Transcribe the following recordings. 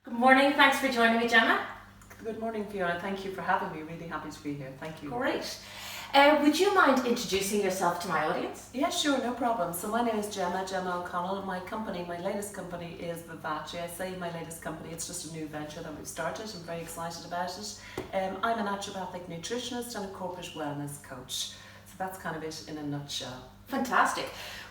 Good morning, thanks for joining me, Gemma. Good morning, Fiona. Thank you for having me. Really happy to be here. Thank you. Great. Would you mind introducing yourself to my audience? Yeah, sure, no problem. So my name is Gemma O'Connell. My latest company is Vivace. I say my latest company, it's just a new venture that we've started. I'm very excited about it. I'm a naturopathic nutritionist and a corporate wellness coach. So that's kind of it in a nutshell. Fantastic.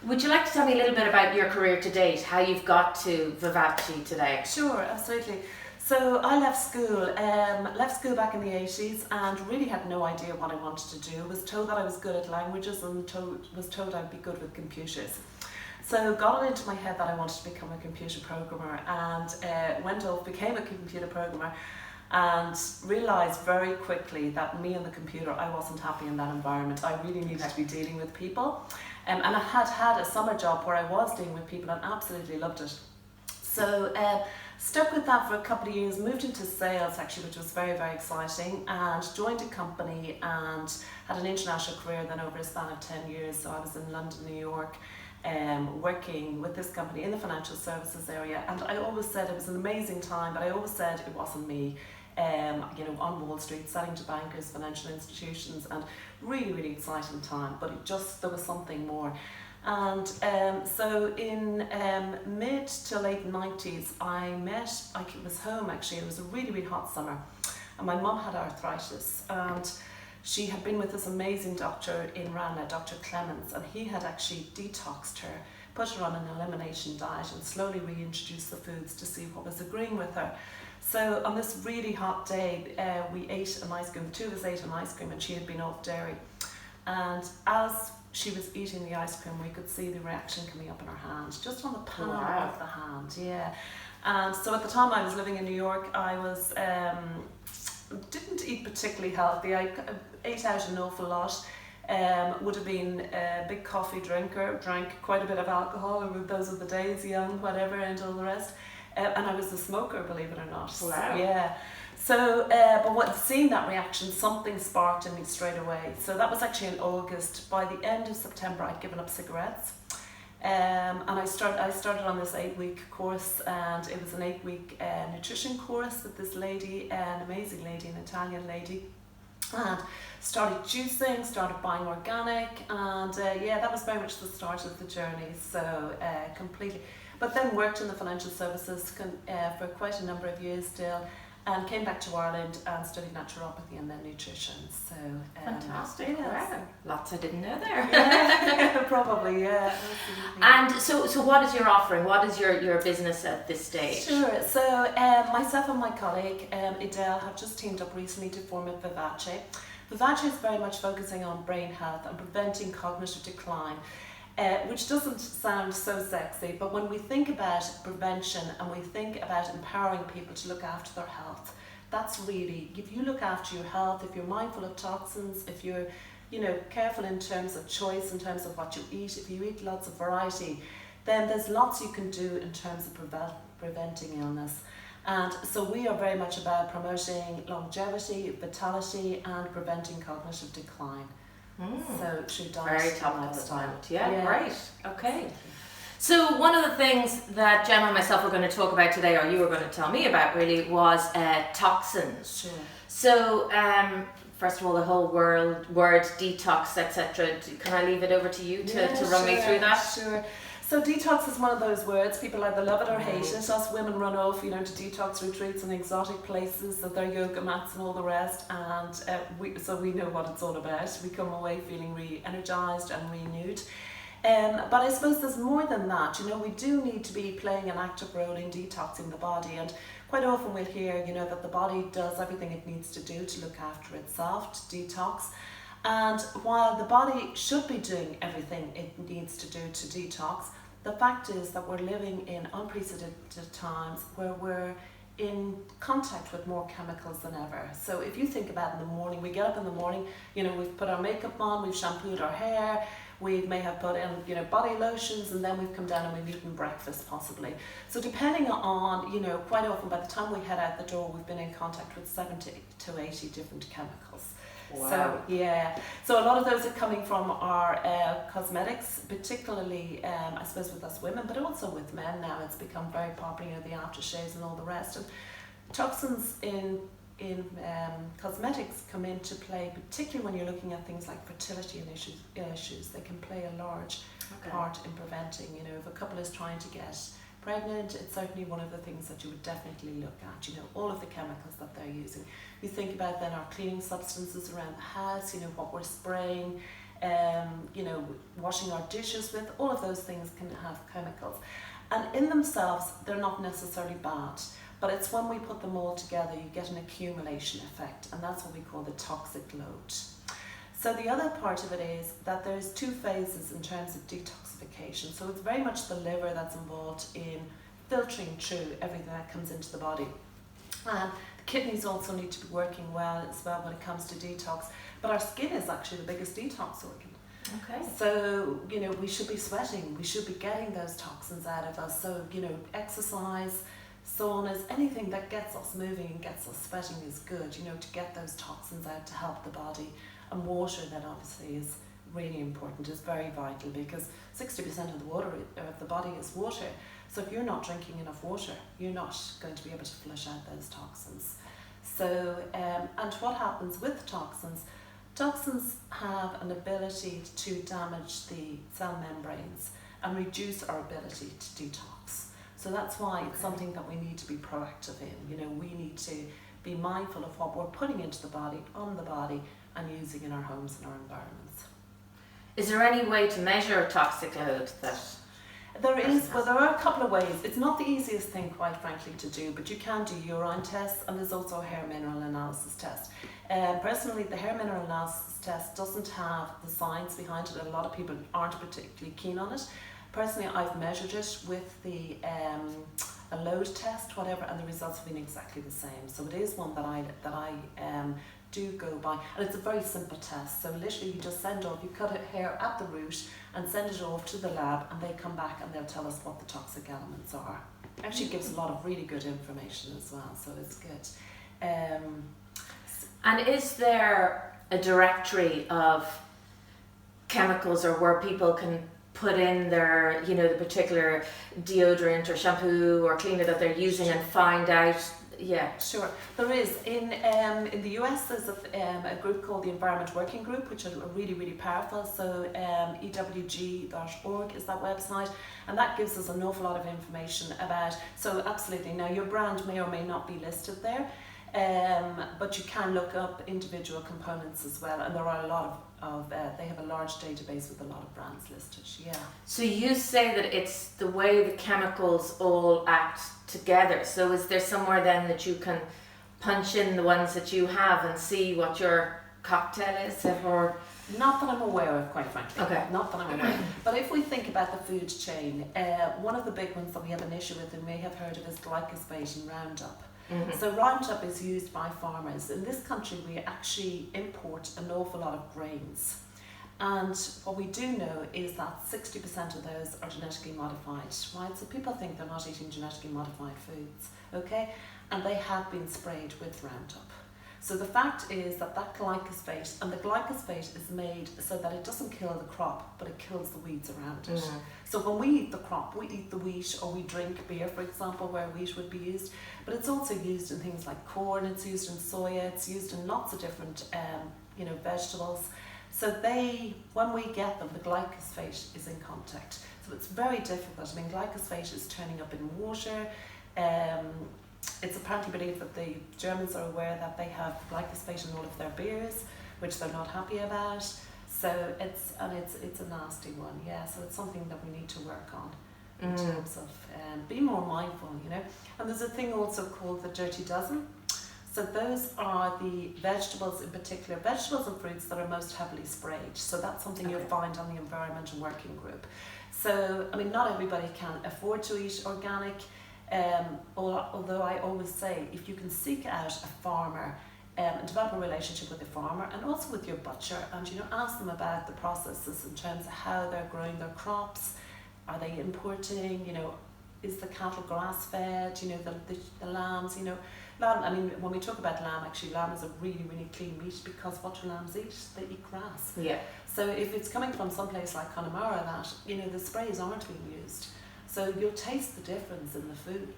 Would you like to tell me a little bit about your career to date, how you've got to Vivace today? Sure, absolutely. So I left school back in the 80s and really had no idea what I wanted to do. Was told that I was good at languages and was told I'd be good with computers. So got it into my head that I wanted to become a computer programmer and went off, became a computer programmer and realised very quickly that me and the computer, I wasn't happy in that environment. I really needed to be dealing with people. And I had a summer job where I was dealing with people and absolutely loved it. So stuck with that for a couple of years, moved into sales actually, which was very, very exciting, and joined a company and had an international career then over a span of 10 years. So I was in London, New York, working with this company in the financial services area. And I always said it was an amazing time, but I always said it wasn't me. On Wall Street, selling to bankers, financial institutions, and really, really exciting time. But there was something more. And so in mid to late 90s, I was home actually, it was a really, really hot summer, and my mum had arthritis, and she had been with this amazing doctor in Ranelagh, Dr. Clemens, and he had actually detoxed her, put her on an elimination diet and slowly reintroduced the foods to see what was agreeing with her. So on this really hot day, we ate an ice cream, the two of us ate an ice cream, and she had been off dairy. And as she was eating the ice cream, we could see the reaction coming up in her hand, just on the palm of the hand, yeah. And so at the time I was living in New York, I was didn't eat particularly healthy. I ate out an awful lot. Would have been a big coffee drinker, drank quite a bit of alcohol. Those are the days, young, whatever, and all the rest. And I was a smoker, believe it or not. Wow. Yeah. So, but seeing that reaction, something sparked in me straight away. So that was actually in August. By the end of September, I'd given up cigarettes. And I started on this 8-week course, and it was an 8-week nutrition course with this lady, an amazing lady, an Italian lady. And started juicing, started buying organic, and that was very much the start of the journey. So completely. But then worked in the financial services for quite a number of years still, and came back to Ireland and studied naturopathy and then nutrition. So fantastic! Wow, lots I didn't know there. Yeah, probably, yeah. Absolutely. And so what is your offering? What is your business at this stage? Sure. So myself and my colleague Adele have just teamed up recently to form Vivace. Vivace is very much focusing on brain health and preventing cognitive decline. Which doesn't sound so sexy, but when we think about prevention and we think about empowering people to look after their health, that's really, if you look after your health, if you're mindful of toxins, if you're careful in terms of choice, in terms of what you eat, if you eat lots of variety, then there's lots you can do in terms of preventing illness. And so we are very much about promoting longevity, vitality, and preventing cognitive decline. So through diet, very top of the time. Yeah, great. Okay. Absolutely. So one of the things that Gemma and myself were going to talk about today, or you were going to tell me about really, was toxins. Sure. So first of all, the whole word detox, etc. Can I leave it over to you to run me through that? Sure. So detox is one of those words, people either love it or hate it. Us women run off, to detox retreats and exotic places, with their yoga mats and all the rest, and so we know what it's all about. We come away feeling re-energized and renewed. But I suppose there's more than that. We do need to be playing an active role in detoxing the body, and quite often we'll hear, that the body does everything it needs to do to look after itself, to detox. And while the body should be doing everything it needs to do to detox, the fact is that we're living in unprecedented times where we're in contact with more chemicals than ever. So if you think about in the morning, we get up in the morning, we've put our makeup on, we've shampooed our hair, we may have put in, body lotions, and then we've come down and we've eaten breakfast possibly. So depending on, quite often by the time we head out the door, we've been in contact with 70 to 80 different chemicals. Wow. So yeah, so a lot of those are coming from our cosmetics, particularly I suppose with us women, but also with men now. It's become very popular, the aftershaves and all the rest. And toxins in cosmetics come into play, particularly when you're looking at things like fertility and issues. They can play a large part in preventing. If a couple is trying to get pregnant, it's certainly one of the things that you would definitely look at. All of the chemicals that they're using. You think about then our cleaning substances around the house. What we're spraying, washing our dishes with. All of those things can have chemicals, and in themselves they're not necessarily bad. But it's when we put them all together, you get an accumulation effect, and that's what we call the toxic load. So the other part of it is that there's two phases in terms of detoxification. So it's very much the liver that's involved in filtering through everything that comes into the body. And the kidneys also need to be working well as well when it comes to detox. But our skin is actually the biggest detox organ. Okay. So, we should be sweating, we should be getting those toxins out of us. So, exercise, saunas, anything that gets us moving and gets us sweating is good, to get those toxins out to help the body. And water then obviously is really important, is very vital, because 60% of the water of the body is water. So if you're not drinking enough water, you're not going to be able to flush out those toxins. So, and what happens with toxins? Toxins have an ability to damage the cell membranes and reduce our ability to detox. So that's why it's something that we need to be proactive in. We need to be mindful of what we're putting into the body, on the body, and using in our homes and our environments. Is there any way to measure toxic load that? There is, well, there are a couple of ways. It's not the easiest thing, quite frankly, to do, but you can do urine tests, and there's also a hair mineral analysis test. Personally, the hair mineral analysis test doesn't have the science behind it. A lot of people aren't particularly keen on it. Personally, I've measured it with the a load test, whatever, and the results have been exactly the same. So it is one that I do go by, and it's a very simple test. So literally you just send off, you cut a hair at the root and send it off to the lab, and they come back and they'll tell us what the toxic elements are. Actually gives a lot of really good information as well, so it's good. And is there a directory of chemicals, or where people can put in their, the particular deodorant or shampoo or cleaner that they're using and find out? Yeah, sure. There is in the US. There's a group called the Environment Working Group, which are really, really powerful. So ewg.org is that website, and that gives us an awful lot of information about. So absolutely. Now your brand may or may not be listed there, but you can look up individual components as well, and there are a lot of they have a large database with a lot of brands listed. Yeah. So you say that it's the way the chemicals all act together. So is there somewhere then that you can punch in the ones that you have and see what your cocktail is, or? Not that I'm aware of, quite frankly. Okay. Not that I'm aware of. But if we think about the food chain, one of the big ones that we have an issue with, and may have heard of, is glyphosate and Roundup. Mm-hmm. So Roundup is used by farmers. In this country, we actually import an awful lot of grains. And what we do know is that 60% of those are genetically modified, right? So people think they're not eating genetically modified foods, okay? And they have been sprayed with Roundup. So the fact is that glyphosate, and the glyphosate is made so that it doesn't kill the crop, but it kills the weeds around it. Mm-hmm. So when we eat the crop, we eat the wheat, or we drink beer, for example, where wheat would be used. But it's also used in things like corn, it's used in soya, it's used in lots of different vegetables. So when we get them, the glyphosate is in contact. So it's very difficult. I mean, glyphosate is turning up in water. It's apparently believed that the Germans are aware that they have glyphosate in all of their beers, which they're not happy about. So it's a nasty one, yeah. So it's something that we need to work on in terms of be more mindful, And there's a thing also called the dirty dozen. So those are the vegetables, in particular, vegetables and fruits that are most heavily sprayed. So that's something you'll find on the Environmental Working Group. So, I mean, not everybody can afford to eat organic, although I always say, if you can seek out a farmer and develop a relationship with the farmer, and also with your butcher, and ask them about the processes in terms of how they're growing their crops. Are they importing? is the cattle grass fed? You know, the lambs, you know. Lamb, I mean, when we talk about lamb, actually lamb is a really, really clean meat, because what do lambs eat? They eat grass. Yeah. So if it's coming from someplace like Connemara, that, you know, the sprays aren't being used. So you'll taste the difference in the food.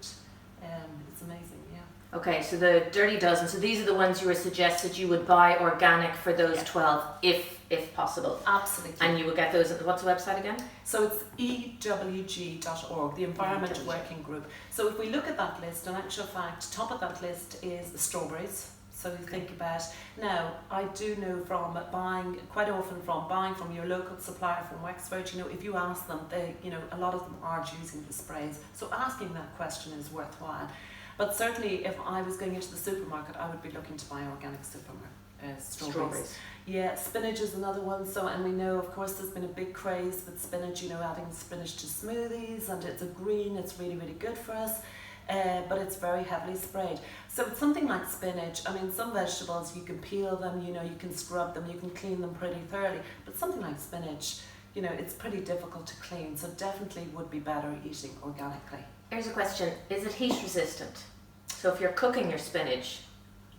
It's amazing, yeah. Okay, so the Dirty Dozen, so these are the ones you were suggested you would buy organic for those 12, if possible. Absolutely. And you will get those, what's the website again? So it's ewg.org, the Environment Working Group. So if we look at that list, in actual fact, top of that list is strawberries. So you think about, now I do know from buying, quite often from buying from your local supplier from Wexford, you know, if you ask them, they, you know, a lot of them are using the sprays. So asking that question is worthwhile. But certainly if I was going into the supermarket, I would be looking to buy organic strawberries. Yeah, spinach is another one. So, and we know, of course, there's been a big craze with spinach, you know, adding spinach to smoothies, and it's a green, it's really, really good for us. But it's very heavily sprayed. So it's something like spinach. I mean, some vegetables, you can peel them, you know, you can scrub them, you can clean them pretty thoroughly. But something like spinach, you know, it's pretty difficult to clean. So definitely would be better eating organically. Here's a question. Is it heat resistant? So if you're cooking your spinach,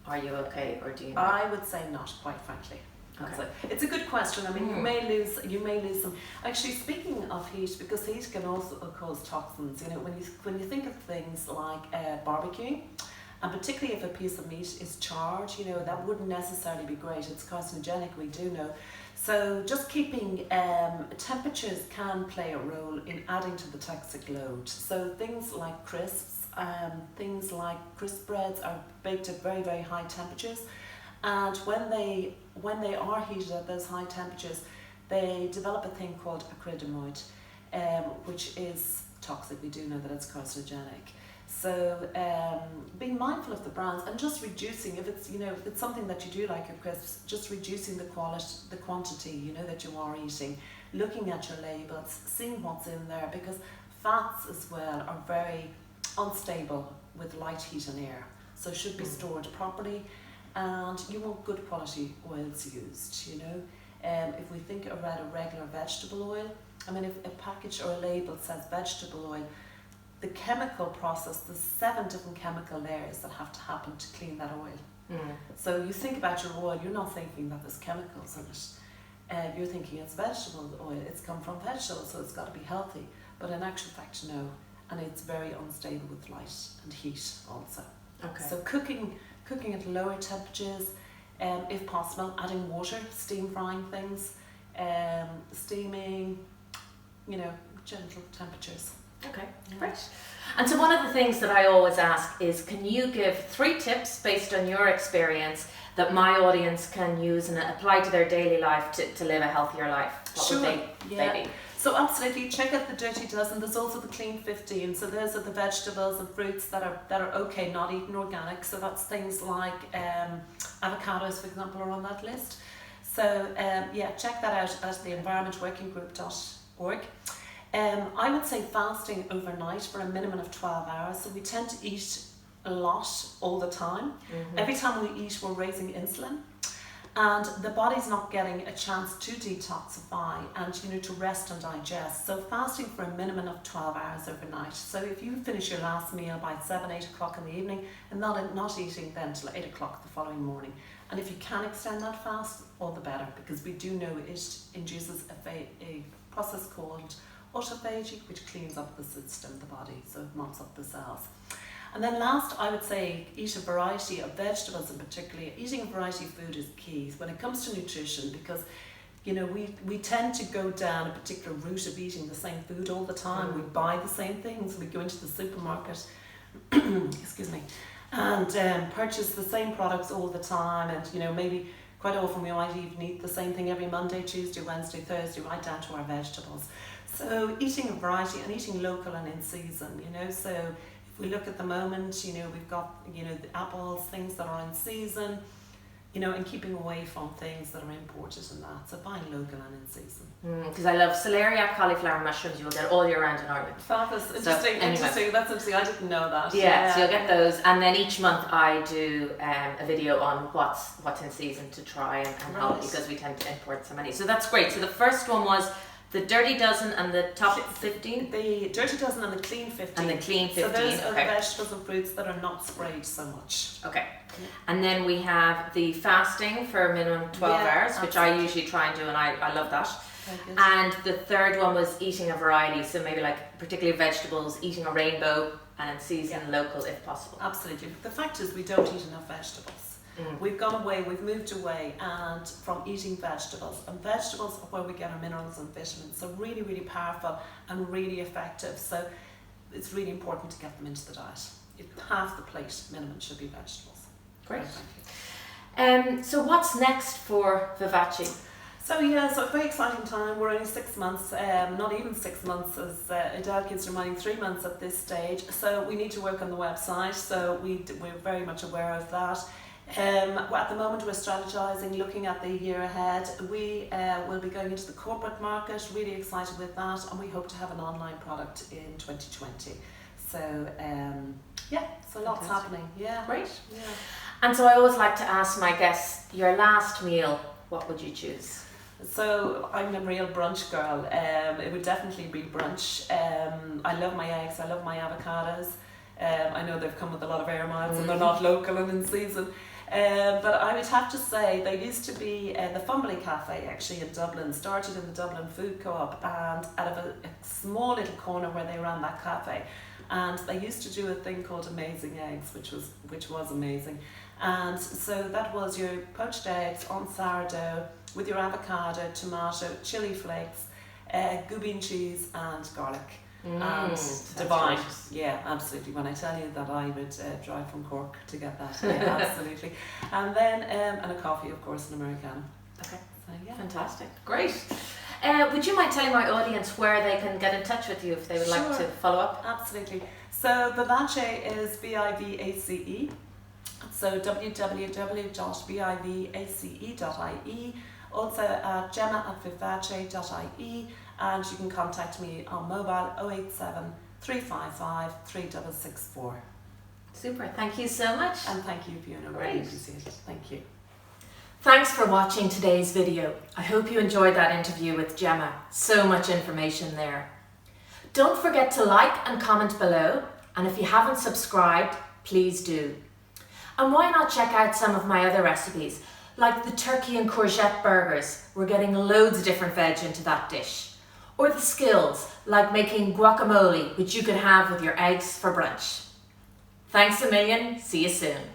are you okay, or do you not? I would say not, quite frankly. Okay. It's a good question. I mean, you may lose some. Actually, speaking of heat, because heat can also cause toxins. You know, when you think of things like barbecuing, and particularly if a piece of meat is charred, you know, that wouldn't necessarily be great. It's carcinogenic, we do know. So just keeping temperatures can play a role in adding to the toxic load. So things like crisps, things like crisp breads are baked at very, very high temperatures. And when they are heated at those high temperatures, they develop a thing called acrylamide, which is toxic. We do know that it's carcinogenic. So being mindful of the brands and just reducing, if it's something that you do like your crisps, just reducing the quantity, you know, that you are eating, looking at your labels, seeing what's in there, because fats as well are very unstable with light heat and air, so should be stored properly. And you want good quality oils used, you know. If we think about a regular vegetable oil, I mean, if a package or a label says vegetable oil, the chemical process, there's 7 different chemical layers that have to happen to clean that oil. So you think about your oil, you're not thinking that there's chemicals in it. You're thinking it's vegetable oil, it's come from vegetables, so it's got to be healthy. But in actual fact, no. And it's very unstable with light and heat also. Okay. So cooking at lower temperatures, if possible, adding water, steam frying things, steaming, you know, gentle temperatures. Okay, great. And so one of the things that I always ask is, can you give 3 tips based on your experience that my audience can use and apply to their daily life to live a healthier life? What would they be? So absolutely, check out the Dirty Dozen. There's also the Clean 15. So those are the vegetables and fruits that are okay, not eaten organic. So that's things like avocados, for example, are on that list. So check that out at the environmentworkinggroup.org. I would say fasting overnight for a minimum of 12 hours. So we tend to eat a lot all the time. Every time we eat, we're raising insulin. And the body's not getting a chance to detoxify and, you know, to rest and digest. So fasting for a minimum of 12 hours overnight. So if you finish your last meal by 7-8 o'clock in the evening, and not eating then till 8 o'clock the following morning. And if you can extend that fast, all the better, because we do know it induces a process called autophagy, which cleans up the system, the body, so it mops up the cells. And then last, I would say, eat a variety of vegetables, and particularly eating a variety of food is key when it comes to nutrition, because, you know, we tend to go down a particular route of eating the same food all the time. We buy the same things. We go into the supermarket, excuse me, and purchase the same products all the time. And, you know, maybe quite often we might even eat the same thing every Monday, Tuesday, Wednesday, Thursday, right down to our vegetables. So eating a variety and eating local and in season, you know. So if we look at the moment, you know, we've got, you know, the apples, things that are in season, you know, and keeping away from things that are imported and that. So buying local and in season. Because I love celeriac cauliflower mushrooms. You will get all year round in Ireland. Fabulous. Interesting. Interesting. That's interesting. I didn't know that. Yeah, so you'll get those. And then each month I do a video on what's in season to try and help, because we tend to import so many. So that's great. So the first one was The Dirty Dozen and the Top 15? The Dirty Dozen and the Clean 15. And the Clean 15, So those are the okay. vegetables and fruits that are not sprayed so much. Okay. And then we have the fasting for minimum 12 hours, which I usually try and do, and I love that. Very good. And the third one was eating a variety, so maybe like particularly vegetables, eating a rainbow, and in season local if possible. Absolutely. The fact is we don't eat enough vegetables. We've gone away, we've moved away and from eating vegetables, and vegetables are where we get our minerals and vitamins, so really, really powerful and really effective. So it's really important to get them into the diet. Half the plate minimum should be vegetables. Great. Thank you. So what's next for Vivace? So a very exciting time. We're only 6 months, not even 6 months, as Adele keeps reminding, 3 months at this stage. So we need to work on the website, so we're very much aware of that. At the moment we're strategizing, looking at the year ahead. We will be going into the corporate market, really excited with that, and we hope to have an online product in 2020. So so lots happening. Yeah. Great. Yeah. And so I always like to ask my guests, your last meal, what would you choose? So I'm a real brunch girl. It would definitely be brunch. I love my eggs, I love my avocados. I know they've come with a lot of air miles and they're not local and in season. But I would have to say there used to be the Fumbly Cafe actually in Dublin, started in the Dublin Food Co-op, and out of a small little corner where they ran that cafe, and they used to do a thing called Amazing Eggs, which was amazing. And so that was your poached eggs on sourdough with your avocado, tomato, chili flakes, goubine cheese and garlic. And divine. Delicious. Yeah, absolutely. When I tell you that I would drive from Cork to get that, yeah, absolutely. And then and a coffee, of course, an Americano. Okay. So, yeah. Fantastic. Great. Would you mind telling my audience where they can get in touch with you if they would like to follow up? Absolutely. So Vivace is Vivace. So www.vivace.ie. Also Gemma@vivace.ie. And you can contact me on mobile 087 355 3664. Super. Thank you so much. And thank you, Fiona. Really appreciate it. Thank you. Thanks for watching today's video. I hope you enjoyed that interview with Gemma. So much information there. Don't forget to like and comment below. And if you haven't subscribed, please do. And why not check out some of my other recipes, like the turkey and courgette burgers. We're getting loads of different veg into that dish. Or the skills, like making guacamole, which you could have with your eggs for brunch. Thanks a million. See you soon.